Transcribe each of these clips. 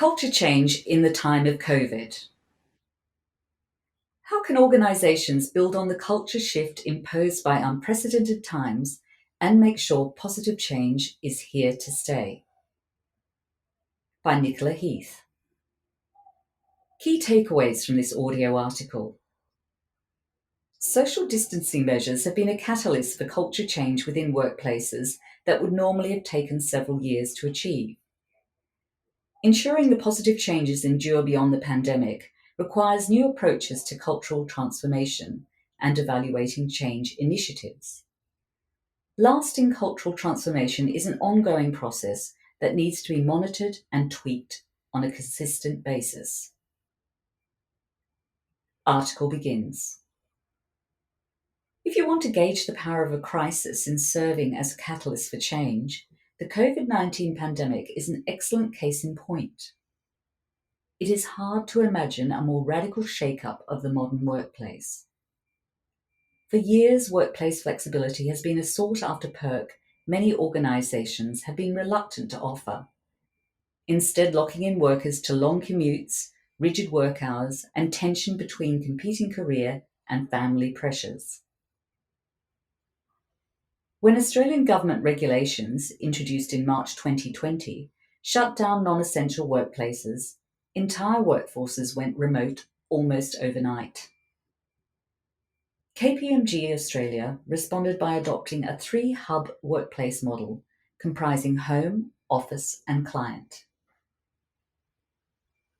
Culture change in the time of COVID. How can organisations build on the culture shift imposed by unprecedented times and make sure positive change is here to stay? By Nicola Heath. Key takeaways from this audio article. Social distancing measures have been a catalyst for culture change within workplaces that would normally have taken several years to achieve. Ensuring the positive changes endure beyond the pandemic requires new approaches to cultural transformation and evaluating change initiatives. Lasting cultural transformation is an ongoing process that needs to be monitored and tweaked on a consistent basis. Article begins. If you want to gauge the power of a crisis in serving as a catalyst for change, the COVID-19 pandemic is an excellent case in point. It is hard to imagine a more radical shake-up of the modern workplace. For years, workplace flexibility has been a sought-after perk many organisations have been reluctant to offer, instead locking in workers to long commutes, rigid work hours, and tension between competing career and family pressures. When Australian government regulations, introduced in March 2020, shut down non-essential workplaces, entire workforces went remote almost overnight. KPMG Australia responded by adopting a 3-hub workplace model comprising home, office and client.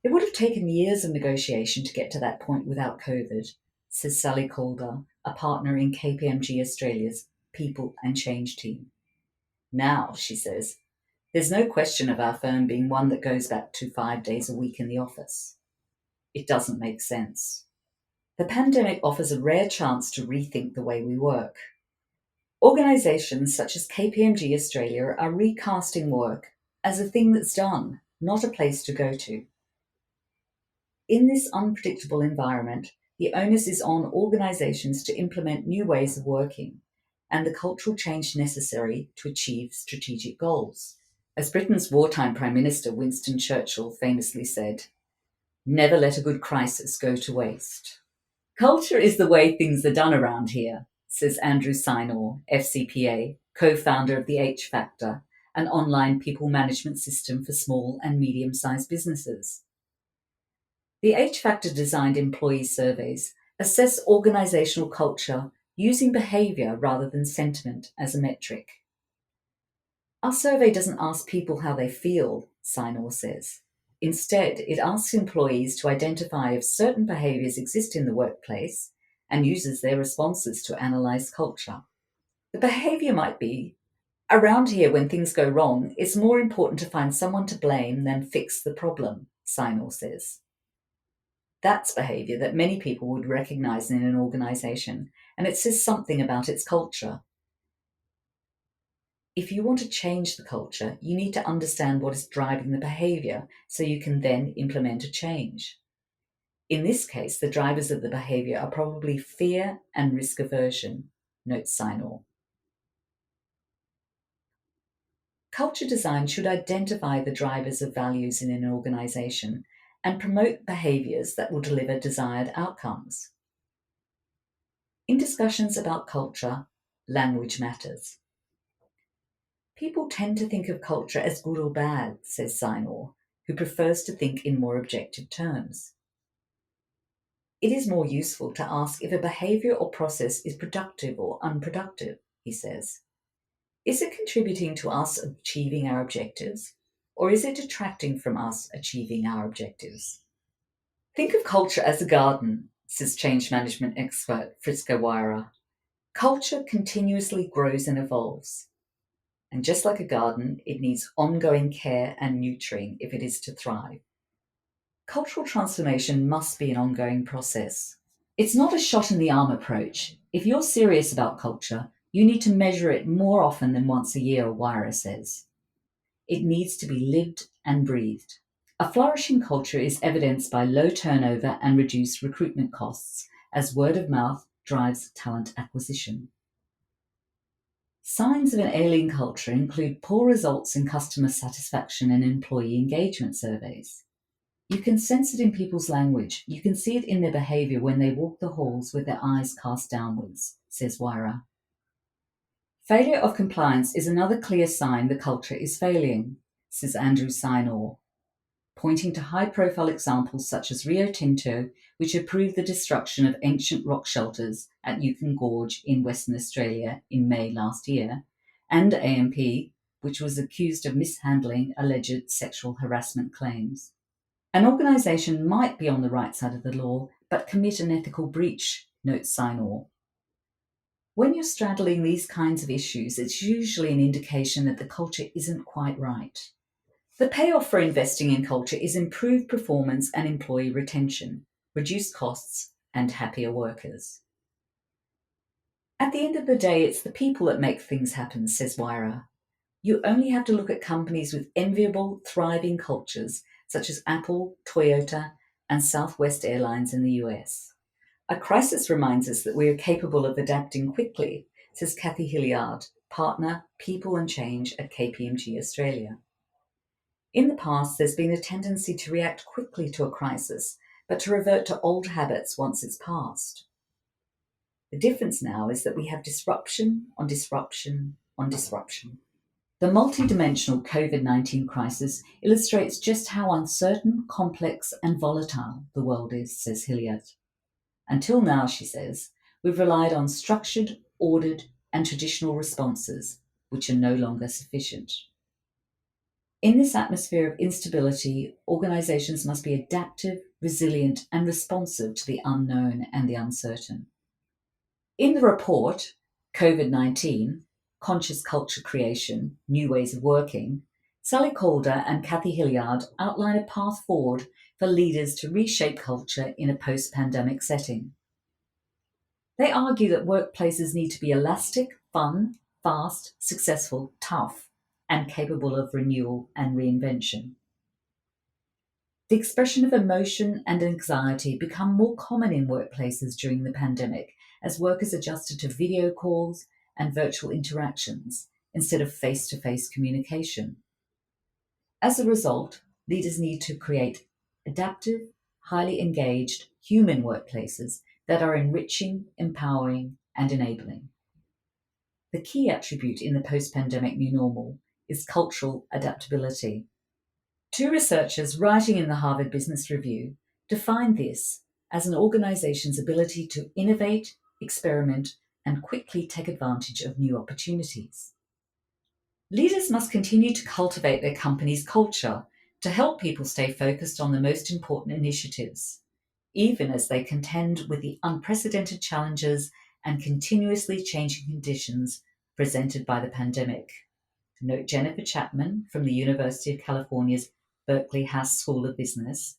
It would have taken years of negotiation to get to that point without COVID, says Sally Calder, a partner in KPMG Australia's People and Change team. Now, she says, there's no question of our firm being one that goes back to 5 days a week in the office. It doesn't make sense. The pandemic offers a rare chance to rethink the way we work. Organisations such as KPMG Australia are recasting work as a thing that's done, not a place to go to. In this unpredictable environment, the onus is on organisations to implement new ways of working and the cultural change necessary to achieve strategic goals. As Britain's wartime Prime Minister Winston Churchill famously said, "Never let a good crisis go to waste." Culture is the way things are done around here, says Andrew Sinor, FCPA, co-founder of the H Factor, an online people management system for small and medium-sized businesses. The H Factor designed employee surveys assess organisational culture using behaviour rather than sentiment as a metric. Our survey doesn't ask people how they feel, Sinor says. Instead, it asks employees to identify if certain behaviours exist in the workplace and uses their responses to analyse culture. The behaviour might be, around here when things go wrong, it's more important to find someone to blame than fix the problem, Sinor says. That's behaviour that many people would recognise in an organisation, and it says something about its culture. If you want to change the culture, you need to understand what is driving the behaviour so you can then implement a change. In this case, the drivers of the behaviour are probably fear and risk aversion, notes Sinor. Culture design should identify the drivers of values in an organisation and promote behaviours that will deliver desired outcomes. In discussions about culture, language matters. People tend to think of culture as good or bad, says Sinor, who prefers to think in more objective terms. It is more useful to ask if a behaviour or process is productive or unproductive, he says. Is it contributing to us achieving our objectives, or is it detracting from us achieving our objectives? Think of culture as a garden, says change management expert Friska Waira. Culture continuously grows and evolves. And just like a garden, it needs ongoing care and nurturing if it is to thrive. Cultural transformation must be an ongoing process. It's not a shot in the arm approach. If you're serious about culture, you need to measure it more often than once a year, Waira says. It needs to be lived and breathed. A flourishing culture is evidenced by low turnover and reduced recruitment costs, as word of mouth drives talent acquisition. Signs of an ailing culture include poor results in customer satisfaction and employee engagement surveys. You can sense it in people's language. You can see it in their behaviour when they walk the halls with their eyes cast downwards, says Wyra. Failure of compliance is another clear sign the culture is failing, says Andrew Sinor, pointing to high-profile examples such as Rio Tinto, which approved the destruction of ancient rock shelters at Yukon Gorge in Western Australia in May last year, and AMP, which was accused of mishandling alleged sexual harassment claims. An organisation might be on the right side of the law, but commit an ethical breach, notes Sinor. When you're straddling these kinds of issues, it's usually an indication that the culture isn't quite right. The payoff for investing in culture is improved performance and employee retention, reduced costs, and happier workers. At the end of the day, it's the people that make things happen, says Wyra. You only have to look at companies with enviable, thriving cultures, such as Apple, Toyota, and Southwest Airlines in the US. A crisis reminds us that we are capable of adapting quickly, says Kathy Hilliard, partner, People and Change at KPMG Australia. In the past, there's been a tendency to react quickly to a crisis, but to revert to old habits once it's passed. The difference now is that we have disruption on disruption on disruption. The multidimensional COVID-19 crisis illustrates just how uncertain, complex, and volatile the world is, says Hilliard. Until now, she says, we've relied on structured, ordered, and traditional responses, which are no longer sufficient. In this atmosphere of instability, organizations must be adaptive, resilient, and responsive to the unknown and the uncertain. In the report, COVID-19, Conscious Culture Creation, New Ways of Working, Sally Calder and Kathy Hilliard outline a path forward for leaders to reshape culture in a post-pandemic setting. They argue that workplaces need to be elastic, fun, fast, successful, tough, and capable of renewal and reinvention. The expression of emotion and anxiety become more common in workplaces during the pandemic as workers adjusted to video calls and virtual interactions instead of face-to-face communication. As a result, leaders need to create adaptive, highly engaged, human workplaces that are enriching, empowering, and enabling. The key attribute in the post-pandemic new normal is cultural adaptability. Two researchers writing in the Harvard Business Review defined this as an organization's ability to innovate, experiment, and quickly take advantage of new opportunities. Leaders must continue to cultivate their company's culture to help people stay focused on the most important initiatives, even as they contend with the unprecedented challenges and continuously changing conditions presented by the pandemic. Note Jennifer Chapman from the University of California's Berkeley Haas School of Business,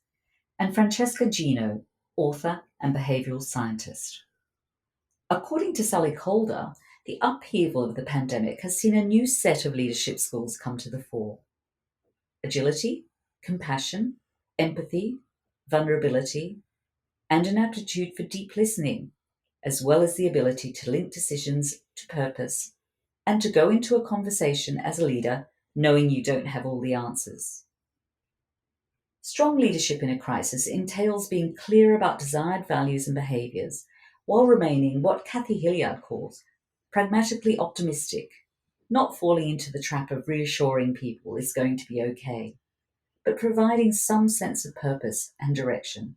and Francesca Gino, author and behavioral scientist. According to Sally Calder, the upheaval of the pandemic has seen a new set of leadership skills come to the fore. Agility, compassion, empathy, vulnerability, and an aptitude for deep listening, as well as the ability to link decisions to purpose and to go into a conversation as a leader knowing you don't have all the answers. Strong leadership in a crisis entails being clear about desired values and behaviours while remaining what Kathy Hilliard calls pragmatically optimistic, not falling into the trap of reassuring people it's going to be okay, but providing some sense of purpose and direction.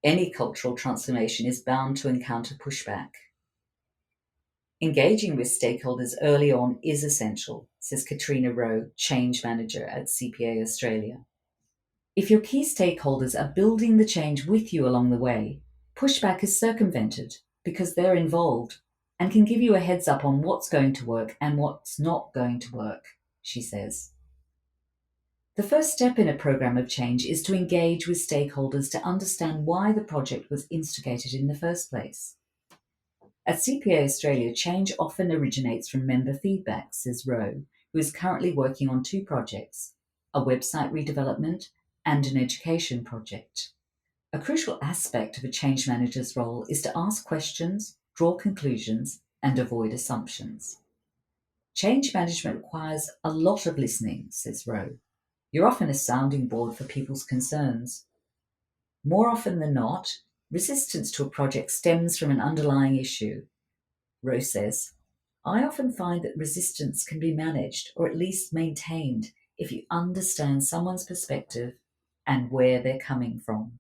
Any cultural transformation is bound to encounter pushback. Engaging with stakeholders early on is essential, says Katrina Rowe, Change Manager at CPA Australia. If your key stakeholders are building the change with you along the way, pushback is circumvented because they're involved and can give you a heads up on what's going to work and what's not going to work, she says. The first step in a program of change is to engage with stakeholders to understand why the project was instigated in the first place. At CPA Australia, change often originates from member feedback, says Rowe, who is currently working on two projects, a website redevelopment and an education project. A crucial aspect of a change manager's role is to ask questions, draw conclusions, and avoid assumptions. Change management requires a lot of listening, says Rowe. You're often a sounding board for people's concerns. More often than not, resistance to a project stems from an underlying issue. Rose says, I often find that resistance can be managed or at least maintained if you understand someone's perspective and where they're coming from.